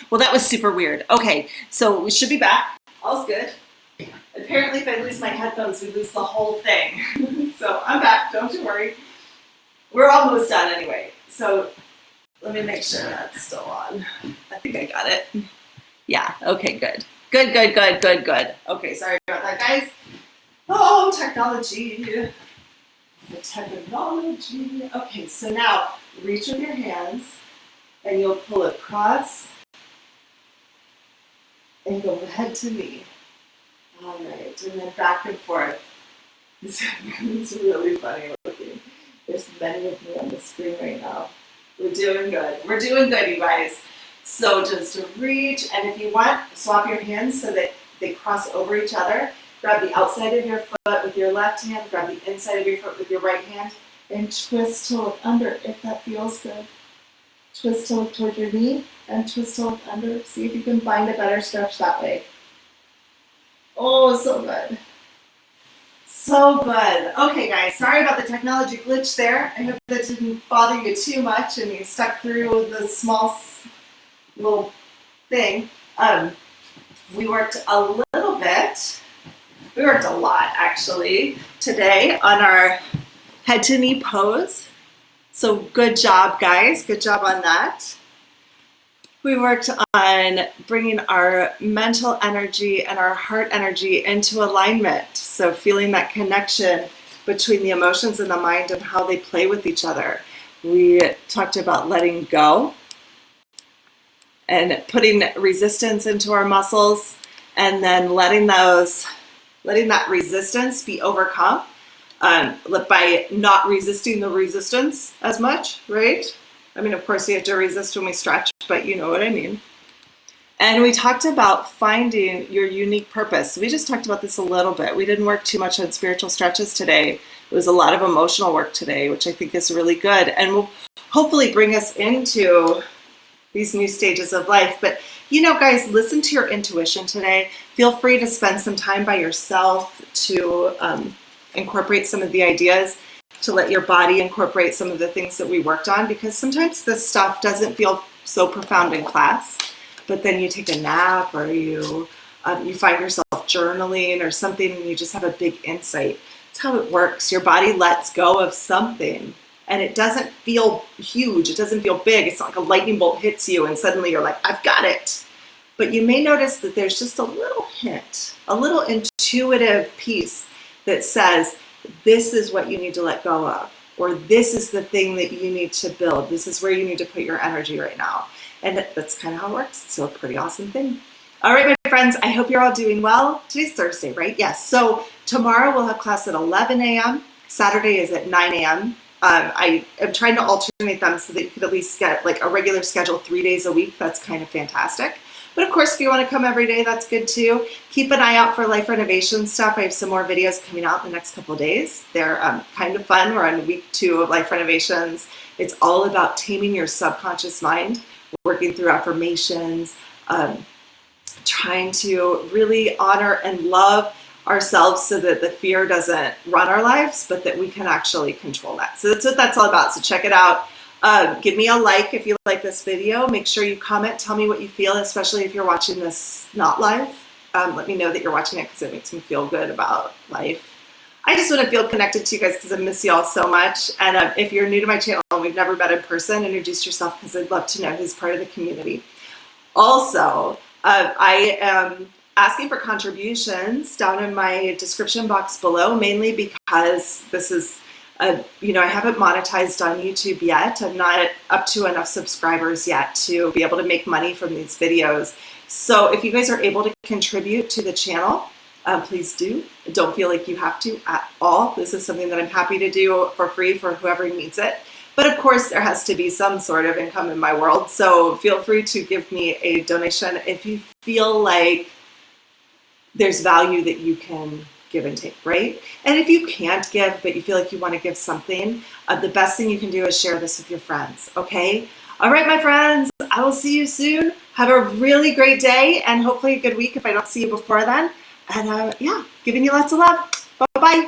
Well, that was super weird. Okay, so we should be back. All's good. Apparently, if I lose my headphones, we lose the whole thing. So I'm back. Don't you worry. We're almost done anyway. So let me make sure that's still on. I think I got it. Yeah. Okay. Good. Good. Okay. Sorry about that, guys. Oh, technology. The technology. Okay. So now reach with your hands, and you'll pull across and go head to knee. All right, and then back and forth. It's really funny looking. There's many of me on the screen right now. We're doing good. We're doing good, you guys. So just reach, and if you want, swap your hands so that they cross over each other. Grab the outside of your foot with your left hand, grab the inside of your foot with your right hand, and twist to look under if that feels good. Twist to look toward your knee, and twist to look under. See if you can find a better stretch that way. Oh, so good. So good. Okay, guys, sorry about the technology glitch there. I hope that didn't bother you too much and you stuck through the small little thing. We worked a little bit. We worked a lot actually today on our head to knee pose. So good job, guys. Good job on that. We worked on bringing our mental energy and our heart energy into alignment. So feeling that connection between the emotions and the mind and how they play with each other. We talked about letting go and putting resistance into our muscles, and then letting that resistance be overcome by not resisting the resistance as much, right? I mean, of course, we have to resist when we stretch, but you know what I mean. And we talked about finding your unique purpose. We just talked about this a little bit. We didn't work too much on spiritual stretches today. It was a lot of emotional work today, which I think is really good and will hopefully bring us into these new stages of life. But you know, guys, listen to your intuition today. Feel free to spend some time by yourself to incorporate some of the ideas, to let your body incorporate some of the things that we worked on, because sometimes this stuff doesn't feel so profound in class, but then you take a nap or you find yourself journaling or something and you just have a big insight. That's how it works. Your body lets go of something and it doesn't feel huge. It doesn't feel big. It's not like a lightning bolt hits you and suddenly you're like, I've got it. But you may notice that there's just a little hint, a little intuitive piece that says, this is what you need to let go of, or this is the thing that you need to build. This is where you need to put your energy right now. And that's kind of how it works. It's a pretty awesome thing. All right, my friends, I hope you're all doing well. Today's Thursday, right? Yes. So tomorrow we'll have class at 11 a.m. Saturday is at 9 a.m. I am trying to alternate them so that you could at least get like a regular schedule 3 days a week. That's kind of fantastic. But of course, if you want to come every day, that's good too. Keep an eye out for life renovation stuff. I have some more videos coming out in the next couple of days. They're kind of fun. We're on week 2 of life renovations. It's all about taming your subconscious mind, working through affirmations, trying to really honor and love ourselves so that the fear doesn't run our lives, but that we can actually control that. So that's what that's all about. So check it out. Give me a like if you like this video. Make sure you comment. Tell me what you feel, especially if you're watching this not live. Let me know that you're watching it because it makes me feel good about life. I just want to feel connected to you guys because I miss you all so much. And if you're new to my channel and we've never met in person, introduce yourself because I'd love to know who's part of the community. Also, I am asking for contributions down in my description box below, mainly because this is, I haven't monetized on YouTube yet. I'm not up to enough subscribers yet to be able to make money from these videos. So if you guys are able to contribute to the channel, please do. Don't feel like you have to at all. This is something that I'm happy to do for free for whoever needs it. But of course, there has to be some sort of income in my world. So feel free to give me a donation if you feel like there's value that you can give and take, right? And if you can't give, but you feel like you want to give something, the best thing you can do is share this with your friends, okay? All right, my friends, I will see you soon. Have a really great day and hopefully a good week if I don't see you before then. And yeah, giving you lots of love. Bye-bye.